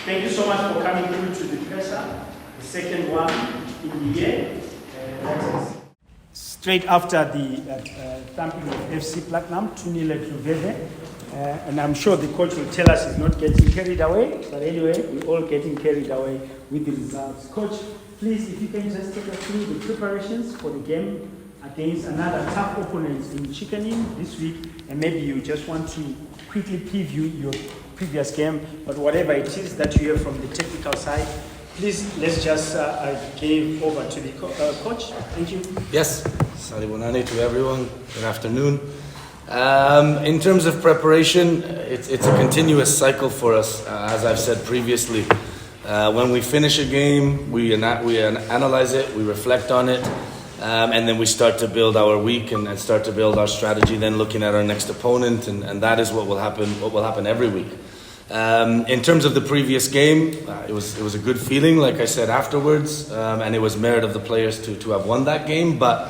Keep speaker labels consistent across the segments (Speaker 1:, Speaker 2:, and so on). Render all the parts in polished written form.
Speaker 1: Thank you so much for coming through to the presser, the second one in the year. Straight after the thumping of FC Platinum, 2-0 at Luveve. And I'm sure the coach will tell us he's not getting carried away. But anyway, we're all getting carried away with the results. Coach, please, if you can just take us through the preparations for the game against another tough opponent in Chickening this week. And maybe you just want to quickly preview your previous game, but whatever it is that you hear from the technical side, please, let's just give over to the coach. Thank you.
Speaker 2: Yes, Sali Bonani to everyone. Good afternoon. In terms of preparation, it's a continuous cycle for us. As I've said previously, when we finish a game, we analyze it, we reflect on it, and then we start to build our week and start to build our strategy. Then looking at our next opponent, and that is what will happen. What will happen every week. In terms of the previous game, it was a good feeling, like I said afterwards, and it was merit of the players to have won that game. But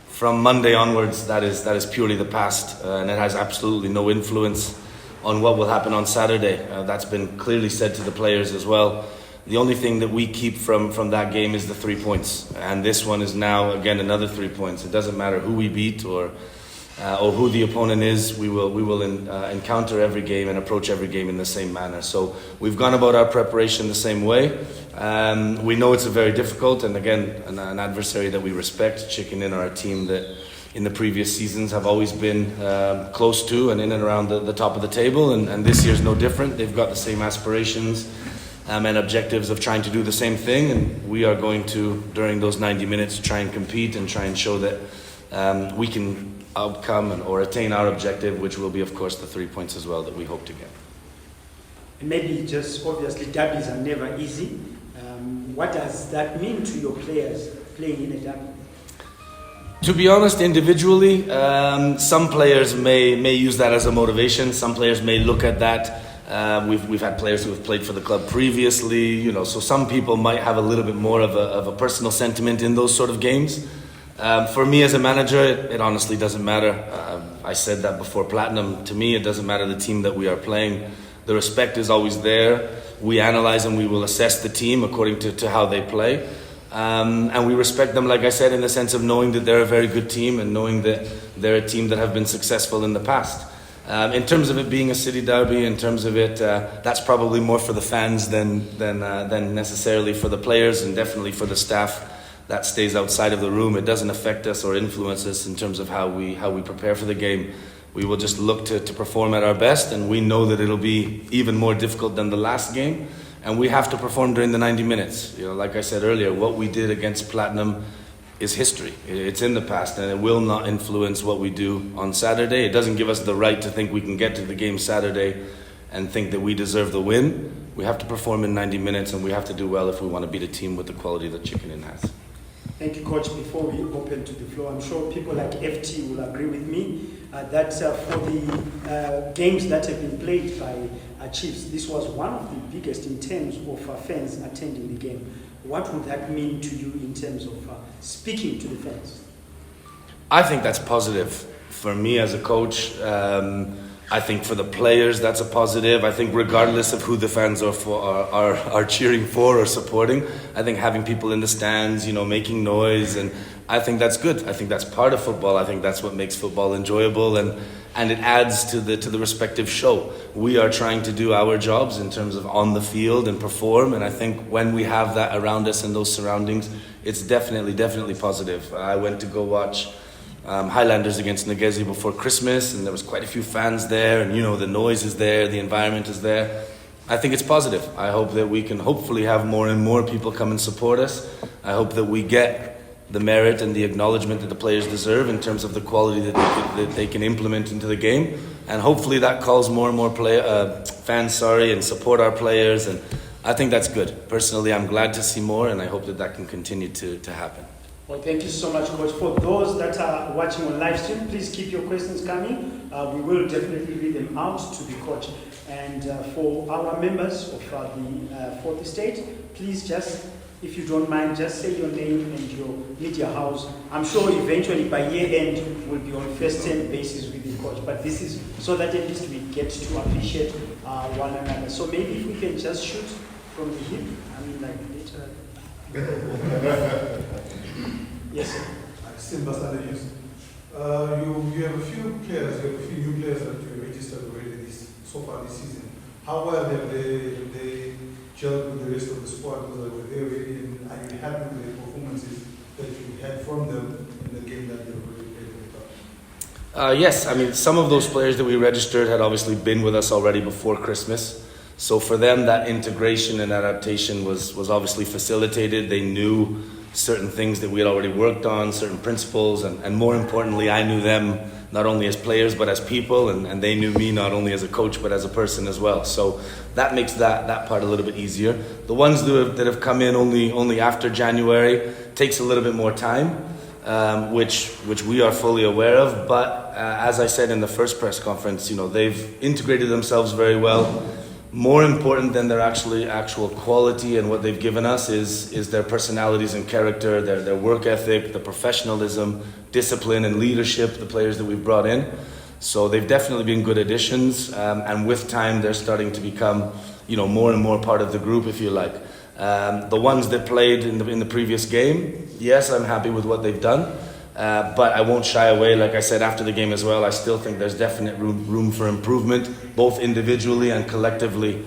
Speaker 2: from Monday onwards, that is purely the past, and it has absolutely no influence on what will happen on Saturday. That's been clearly said to the players as well. The only thing that we keep from that game is the 3 points, and this one is now again another 3 points. It doesn't matter who we beat or who the opponent is. We will encounter every game and approach every game in the same manner. So we've gone about our preparation the same way. We know it's a very difficult and again an adversary that we respect. Chickening are a team that in the previous seasons have always been close to and in and around the top of the table, and this year's no different. They've got the same aspirations and objectives of trying to do the same thing, and we are going to, during those 90 minutes, try and compete and try and show that we can outcome or attain our objective, which will be, of course, the 3 points as well that we hope to get.
Speaker 1: And maybe just obviously derbies are never easy. What does that mean to your players playing in a derby?
Speaker 2: To be honest, individually, some players may use that as a motivation. Some players may look at that. We've had players who have played for the club previously, so some people might have a little bit more of a personal sentiment in those sort of games. For me as a manager, it honestly doesn't matter. I said that before Platinum. To me, it doesn't matter the team that we are playing. The respect is always there. We analyze and we will assess the team according to how they play. And we respect them, like I said, in the sense of knowing that they're a very good team and knowing that they're a team that have been successful in the past. In terms of it being a city derby, in terms of it, that's probably more for the fans than necessarily for the players, and definitely for the staff that stays outside of the room. It doesn't affect us or influence us in terms of how we prepare for the game. We will just look to perform at our best, and we know that it'll be even more difficult than the last game, and we have to perform during the 90 minutes. Like I said earlier, what we did against Platinum is history. It's in the past, and it will not influence what we do on Saturday. It doesn't give us the right to think we can get to the game Saturday and think that we deserve the win. We have to perform in 90 minutes, and we have to do well if we want to beat a team with the quality that Chickening has.
Speaker 1: Thank you, Coach. Before we open to the floor, I'm sure people like FT will agree with me that for the games that have been played by Chiefs, this was one of the biggest in terms of fans attending the game. What would that mean to you in terms of speaking to the fans?
Speaker 2: I think that's positive. For me as a coach, I think for the players that's a positive. I think regardless of who the fans are cheering for or supporting, I think having people in the stands, making noise, and I think that's good. I think that's part of football. I think that's what makes football enjoyable, and it adds to the respective show. We are trying to do our jobs in terms of on the field and perform, and I think when we have that around us and those surroundings, it's definitely positive. I went to go watch Highlanders against Ngezi before Christmas, and there was quite a few fans there, and the noise is there, the environment is there. I think it's positive. I hope that we can hopefully have more and more people come and support us. I hope that we get the merit and the acknowledgement that the players deserve in terms of the quality that they can implement into the game, and hopefully that calls more and more fans and support our players, and I think that's good. Personally, I'm glad to see more, and I hope that can continue to happen.
Speaker 1: Well, thank you so much, Coach. For those that are watching on live stream, please keep your questions coming. We will definitely read them out to the coach. And for our members of the fourth estate, please just, if you don't mind, just say your name and your media house. I'm sure eventually by year end we'll be on first-name basis with the coach. But this is so that at least we get to appreciate one another. So maybe if we can just shoot from the hip, I mean like literally. Yes, sir.
Speaker 3: Still Basada, yes. You have a few players, you have a few new players that you registered already so far this season. How well have they gelled with the rest of the squad? Were they already, and are you happy with the performances that you had from them in the game that they already played with the club?
Speaker 2: Yes, I mean, some of those players that we registered had obviously been with us already before Christmas. So for them, that integration and adaptation was obviously facilitated. They knew certain things that we had already worked on, certain principles, and more importantly, I knew them not only as players but as people, and they knew me not only as a coach but as a person as well. So that makes that part a little bit easier. The ones that have come in only after January takes a little bit more time, which we are fully aware of. But as I said in the first press conference, they've integrated themselves very well. More important than their actual quality and what they've given us is their personalities and character, their work ethic, the professionalism, discipline and leadership, the players that we've brought in. So they've definitely been good additions, and with time they're starting to become more and more part of the group, if you like. The ones that played in the previous game, yes, I'm happy with what they've done. But I won't shy away. Like I said after the game as well, I still think there's definite room for improvement, both individually and collectively.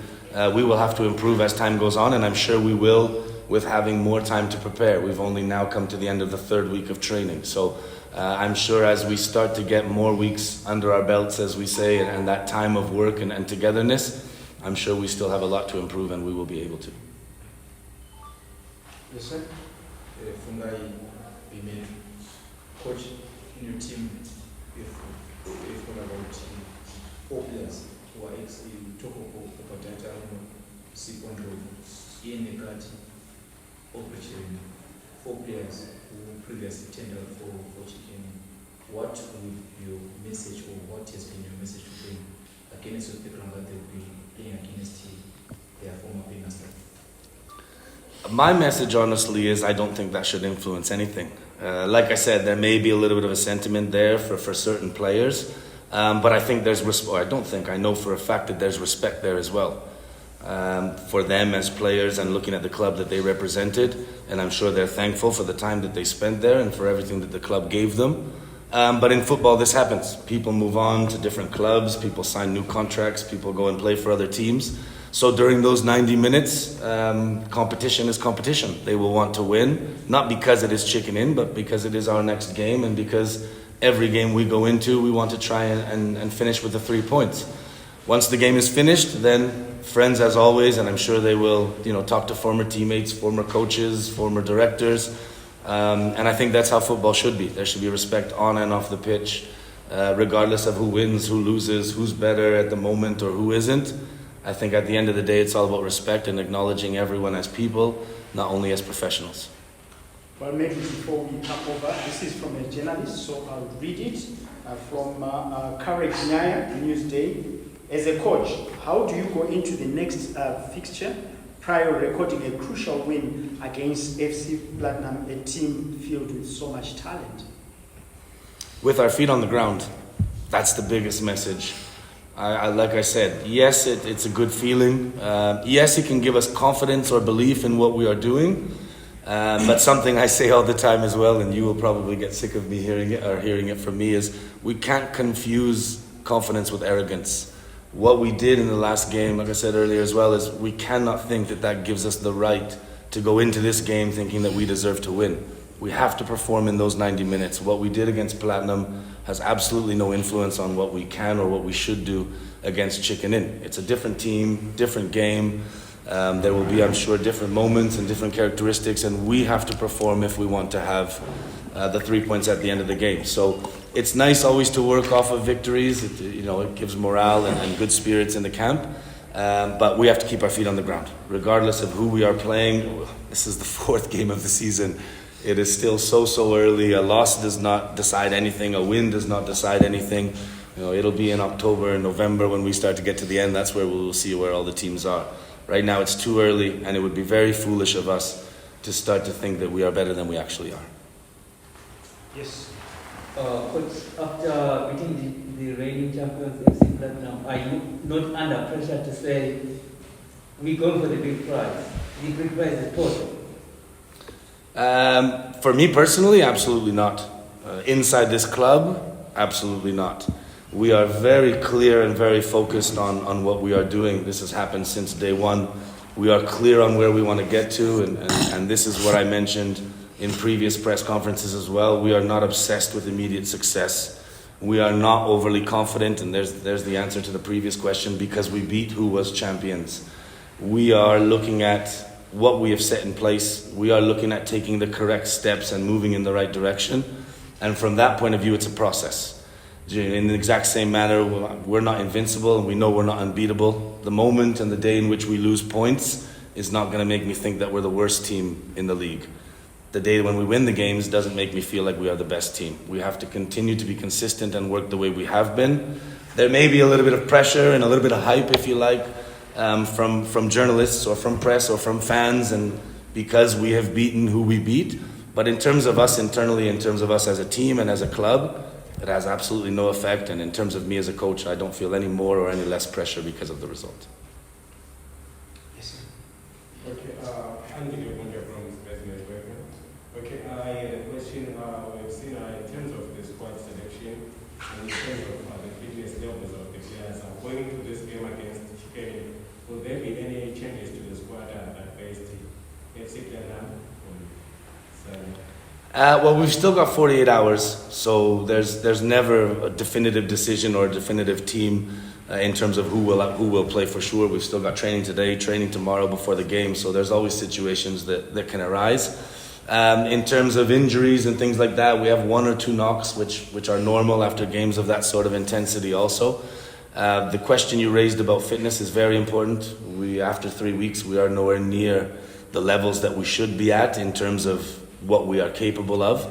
Speaker 2: We will have to improve as time goes on, and I'm sure we will with having more time to prepare. We've only now come to the end of the third week of training. So I'm sure as we start to get more weeks under our belts, as we say, and that time of work and togetherness, I'm sure we still have a lot to improve, and we will be able to.
Speaker 1: Yes, sir.
Speaker 4: Coach, in your team, if what about 4 players who are talk of Patata, Sikondro, Ian Negati, Operation, 4 players who previously tendered for Chicken, what would your message, or what has been your message to them against the people that they'll be playing against their former players?
Speaker 2: My message, honestly, is I don't think that should influence anything. Like I said, there may be a little bit of a sentiment there for certain players, but I think I know for a fact that there's respect there as well for them as players and looking at the club that they represented, and I'm sure they're thankful for the time that they spent there and for everything that the club gave them. But in football, this happens. People move on to different clubs, people sign new contracts, people go and play for other teams. So during those 90 minutes, competition is competition. They will want to win, not because it is chicken in, but because it is our next game, and because every game we go into, we want to try and finish with the 3 points. Once the game is finished, then friends as always, and I'm sure they will talk to former teammates, former coaches, former directors, and I think that's how football should be. There should be respect on and off the pitch, regardless of who wins, who loses, who's better at the moment or who isn't. I think at the end of the day, it's all about respect and acknowledging everyone as people, not only as professionals.
Speaker 1: Well, maybe before we come over, this is from a journalist, so I'll read it from Karek Nyaya, Newsday. As a coach, how do you go into the next fixture prior recording a crucial win against FC Platinum, a team filled with so much talent?
Speaker 2: With our feet on the ground. That's the biggest message. Like I said, yes, it's a good feeling. Yes, it can give us confidence or belief in what we are doing. But something I say all the time as well, and you will probably get sick of me hearing it from me, is we can't confuse confidence with arrogance. What we did in the last game, like I said earlier as well, is we cannot think that gives us the right to go into this game thinking that we deserve to win. We have to perform in those 90 minutes. What we did against Platinum has absolutely no influence on what we can or what we should do against Chicken Inn. It's a different team, different game. There will be, I'm sure, different moments and different characteristics, and we have to perform if we want to have the 3 points at the end of the game. So it's nice always to work off of victories. It gives morale and good spirits in the camp. But we have to keep our feet on the ground, regardless of who we are playing. This is the 4th game of the season. It is still so early. A loss does not decide anything. A win does not decide anything. It'll be in October and November when we start to get to the end. That's where we will see where all the teams are. Right now it's too early, and it would be very foolish of us to start to think that we are better than we actually are.
Speaker 1: Yes.
Speaker 5: Coach, after beating the reigning champions FC Platinum, are you not under pressure to say we're going for the big prize? The big prize is total.
Speaker 2: For me personally, absolutely not. Inside this club, absolutely not. We are very clear and very focused on what we are doing. This has happened since day one. We are clear on where we want to get to, and this is what I mentioned in previous press conferences as well. We are not obsessed with immediate success. We are not overly confident, and there's the answer to the previous question, because we beat who was champions. We are looking at what we have set in place. We are looking at taking the correct steps and moving in the right direction. And from that point of view, it's a process. In the exact same manner, we're not invincible and we know we're not unbeatable. The moment and the day in which we lose points is not going to make me think that we're the worst team in the league. The day when we win the games doesn't make me feel like we are the best team. We have to continue to be consistent and work the way we have been. There may be a little bit of pressure and a little bit of hype, if you like, from journalists or from press or from fans, and because we have beaten who we beat. But in terms of us internally, in terms of us as a team and as a club, it has absolutely no effect. And in terms of me as a coach, I don't feel any more or any less pressure because of the result.
Speaker 1: Yes, sir.
Speaker 6: Okay, Andy Wonder from President Weapon. Okay, I had a question. We've seen in terms of the squad selection and in terms of the fitness levels of the players going to this game against Chicago, will there be any changes to the squad that faced FC Platinum?
Speaker 2: Well, we've still got 48 hours, so there's never a definitive decision or a definitive team in terms of who will play for sure. We've still got training today, training tomorrow before the game, so there's always situations that can arise. In terms of injuries and things like that, we have 1 or 2 knocks, which are normal after games of that sort of intensity also. The question you raised about fitness is very important. After 3 weeks, we are nowhere near the levels that we should be at in terms of what we are capable of.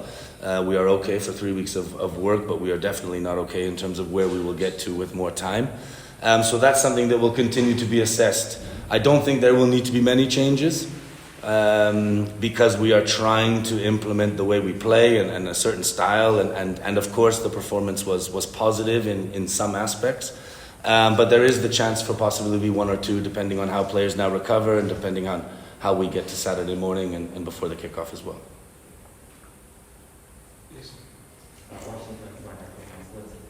Speaker 2: We are okay for 3 weeks of work, but we are definitely not okay in terms of where we will get to with more time. So that's something that will continue to be assessed. I don't think there will need to be many changes because we are trying to implement the way we play and a certain style, and of course the performance was positive in some aspects. But there is the chance for possibly 1 or 2 depending on how players now recover and depending on how we get to Saturday morning and before the kickoff as well.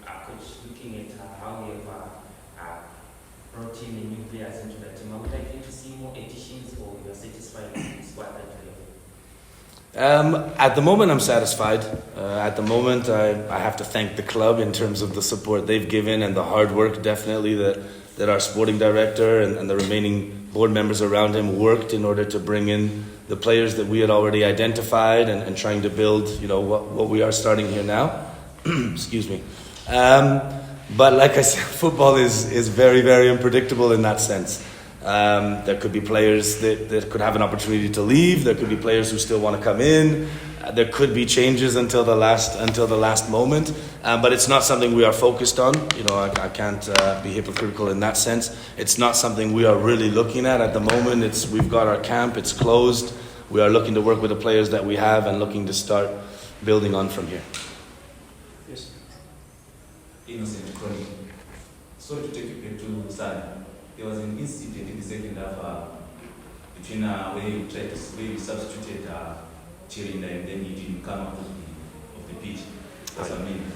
Speaker 5: Coach, looking at how we have brought in new players into the team, I would like to see more additions, or you're satisfied with the squad that you have?
Speaker 2: At the moment, I'm satisfied. At the moment, I have to thank the club in terms of the support they've given and the hard work, definitely, that our sporting director and the remaining board members around him worked in order to bring in the players that we had already identified and trying to build, what we are starting here now. Excuse me. But like I said, football is very, very unpredictable in that sense. There could be players that could have an opportunity to leave. There could be players who still want to come in. There could be changes until the last moment. But it's not something we are focused on. I can't be hypocritical in that sense. It's not something we are really looking at the moment. We've got our camp. It's closed. We are looking to work with the players that we have and looking to start building on from here.
Speaker 1: Yes.
Speaker 7: Innocent Chronic. Sorry to take you back to Sun. There was an incident in the second half between where you substituted Chirinda and then he didn't come out of the pitch for some minutes.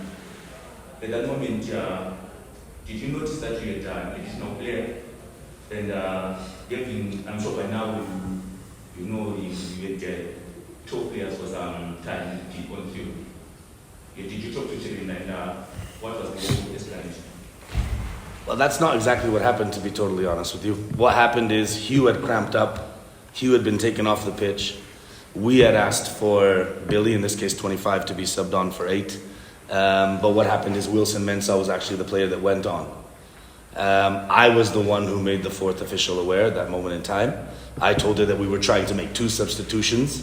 Speaker 7: At that moment, did you notice that you had an additional player? And I'm sure by now you know you had 2 players for some time on field. Did you talk to Chirinda and what was the explanation?
Speaker 2: Well, that's not exactly what happened, to be totally honest with you. What happened is Hugh had cramped up. Hugh had been taken off the pitch. We had asked for Billy, in this case 25, to be subbed on for 8. But what happened is Wilson Mensah was actually the player that went on. I was the one who made the 4th official aware at that moment in time. I told her that we were trying to make 2 substitutions.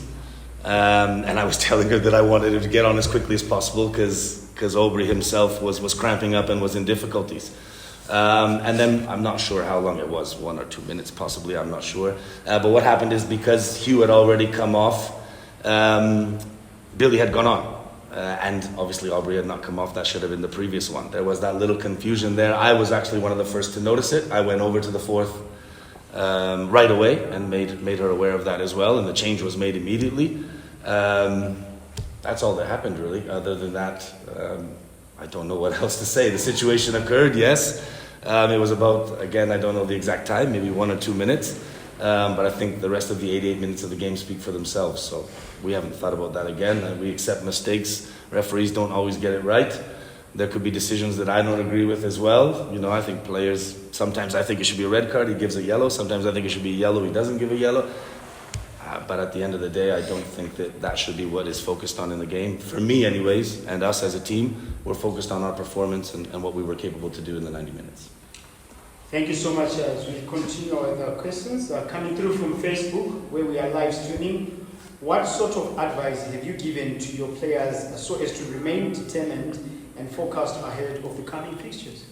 Speaker 2: And I was telling her that I wanted her to get on as quickly as possible because Aubrey himself was cramping up and was in difficulties. And then I'm not sure how long it was, 1 or 2 minutes possibly, I'm not sure. But what happened is because Hugh had already come off, Billy had gone on. And obviously Aubrey had not come off. That should have been the previous one. There was that little confusion there. I was actually one of the first to notice it. I went over to the fourth right away and made her aware of that as well, and the change was made immediately. That's all that happened, really. Other than that, I don't know what else to say. The situation occurred, yes. It was about, again, I don't know the exact time, maybe 1 or 2 minutes. But I think the rest of the 88 minutes of the game speak for themselves. So we haven't thought about that again. We accept mistakes. Referees don't always get it right. There could be decisions that I don't agree with as well. You know, I think players, sometimes I think it should be a red card, he gives a yellow. Sometimes I think it should be a yellow, he doesn't give a yellow. But at the end of the day, I don't think that should be what is focused on in the game. For me anyways, and us as a team, we're focused on our performance and what we were capable to do in the 90 minutes.
Speaker 1: Thank you so much. As we continue with our questions coming through from Facebook, where we are live streaming, what sort of advice have you given to your players so as to remain determined and focused ahead of the coming fixtures?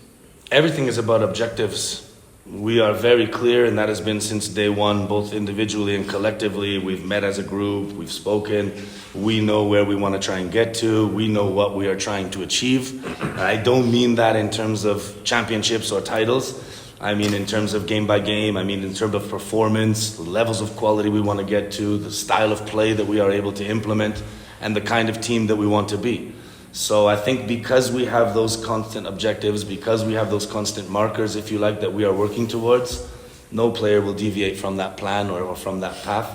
Speaker 1: Everything is about objectives. We are very clear, and that has been since day one, both individually and collectively. We've met as a group, we've spoken, we know where we want to try and get to, we know what we are trying to achieve. I don't mean that in terms of championships or titles. I mean in terms of game by game, I mean in terms of performance, the levels of quality we want to get to, the style of play that we are able to implement, and the kind of team that we want to be. So I think because we have those constant objectives, because we have those constant markers, if you like, that we are working towards, no player will deviate from that plan or from that path.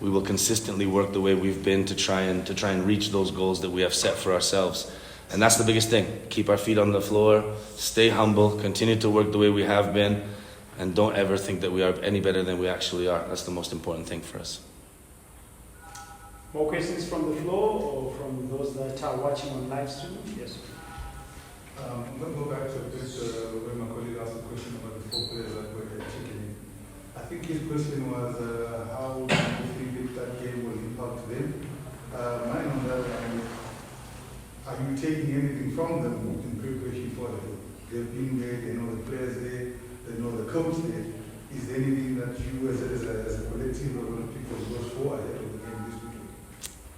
Speaker 1: We will consistently work the way we've been to try and reach those goals that we have set for ourselves. And that's the biggest thing. Keep our feet on the floor, stay humble, continue to work the way we have been, and don't ever think that we are any better than we actually are. That's the most important thing for us. More questions from the floor or from those that are watching on live stream? Yes.
Speaker 3: I'm going to go back to this where my colleague asked a question about the 4 players that were checking in. I think his question was how do you think that game will impact them? Mine on that, are you taking anything from them in preparation for them? They've been there, they know the players there, they know the coach there. Is there anything that you as a collective are going to pick those for ahead of the game this weekend?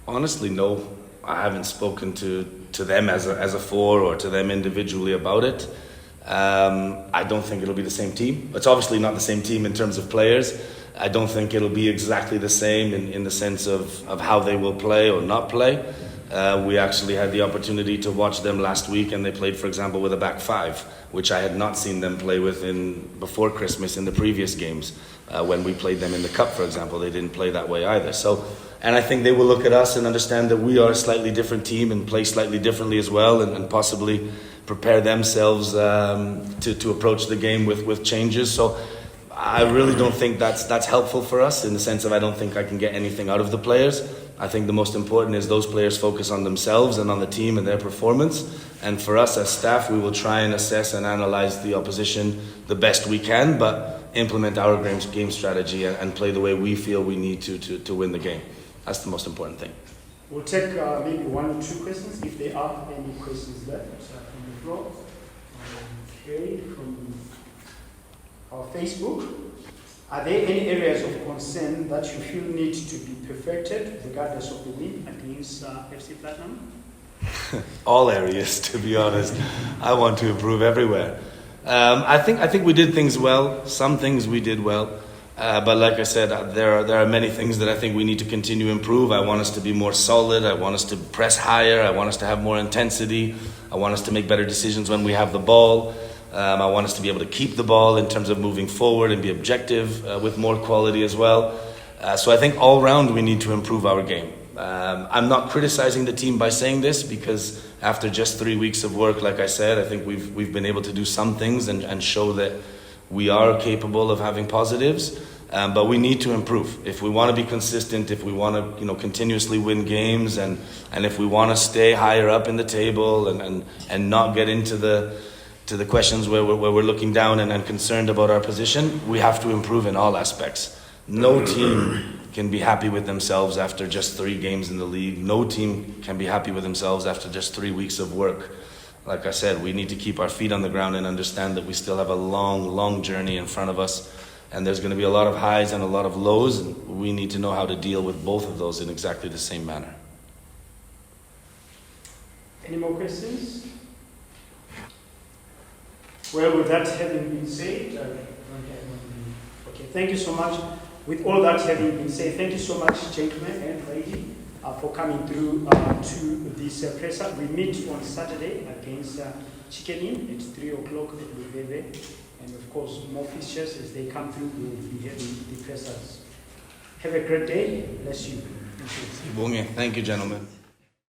Speaker 2: Honestly, no. I haven't spoken to them as a 4 or to them individually about it. I don't think it'll be the same team. It's obviously not the same team in terms of players. I don't think it'll be exactly the same in the sense of how they will play or not play. We actually had the opportunity to watch them last week, and they played, for example, with a back 5, which I had not seen them play with before Christmas in the previous games. When we played them in the Cup, for example, they didn't play that way either. And I think they will look at us and understand that we are a slightly different team and play slightly differently as well, and possibly prepare themselves to approach the game with changes. So I really don't think that's helpful for us in the sense of I don't think I can get anything out of the players. I think the most important is those players focus on themselves and on the team and their performance. And for us as staff, we will try and assess and analyze the opposition the best we can, but implement our game strategy and play the way we feel we need to win the game. That's the most important thing. We'll take maybe 1 or 2 questions, if there are any questions left from the floor. Okay, from our Facebook. Are there any areas of concern that you feel need to be perfected regardless of the win against FC Platinum? All areas, to be honest. I want to improve everywhere. I think we did things well. Some things we did well. But like I said, there are many things that I think we need to continue to improve. I want us to be more solid. I want us to press higher. I want us to have more intensity. I want us to make better decisions when we have the ball. I want us to be able to keep the ball in terms of moving forward and be objective with more quality as well. So I think all round we need to improve our game. I'm not criticizing the team by saying this because after just 3 weeks of work, like I said, I think we've been able to do some things and show that we are capable of having positives. But we need to improve. If we want to be consistent, if we want to continuously win games, and if we want to stay higher up in the table and not get into the questions where we're looking down and concerned about our position, we have to improve in all aspects. No team can be happy with themselves after just 3 games in the league. No team can be happy with themselves after just 3 weeks of work. Like I said, we need to keep our feet on the ground and understand that we still have a long journey in front of us. And there's going to be a lot of highs and a lot of lows, and we need to know how to deal with both of those in exactly the same manner.
Speaker 1: Any more questions? Well, with that having been said, okay, thank you so much. With all that having been said, thank you so much, gentlemen and lady, for coming through to this presser. We meet on Saturday against Chicken Inn at 3 o'clock at Luveve. And of course, more fixtures as they come through, we will be having the pressers. Have a great day. Bless you.
Speaker 2: Thank you, gentlemen.